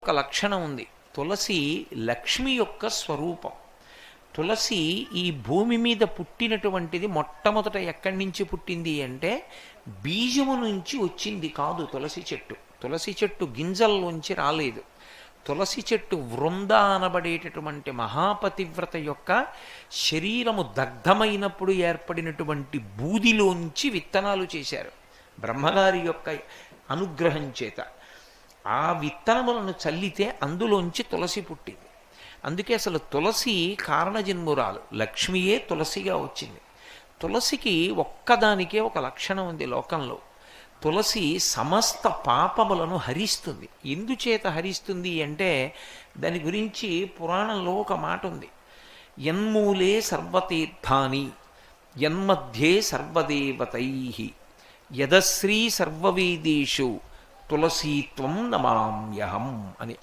ఒక లక్షణం ఉంది. తులసి లక్ష్మి యొక్క స్వరూపం. తులసి ఈ భూమి మీద పుట్టినటువంటిది మొట్టమొదట ఎక్కడి నుంచి పుట్టింది అంటే బీజము నుంచి వచ్చింది కాదు తులసి చెట్టు. తులసి చెట్టు గింజల్లోంచి రాలేదు. తులసి చెట్టు వృంద అనబడేటటువంటి మహాపతివ్రత యొక్క శరీరము దగ్ధమైనప్పుడు ఏర్పడినటువంటి బూదిలోంచి విత్తనాలు చేశారు బ్రహ్మగారి యొక్క అనుగ్రహం చేత. ఆ విత్తనములను చల్లితే అందులోంచి తులసి పుట్టింది. అందుకే అసలు తులసి కారణజన్మురాలు, లక్ష్మియే తులసిగా వచ్చింది. తులసికి ఒక్కదానికే ఒక లక్షణం ఉంది లోకంలో. తులసి సమస్త పాపములను హరిస్తుంది. ఎందుచేత హరిస్తుంది అంటే దాని గురించి పురాణంలో ఒక మాట ఉంది. యన్మూలే సర్వతీర్థాని యన్మధ్యే సర్వదేవతై యదశ్రీ సర్వవేదేషు తులసీత్వం నమామ్యహం అని.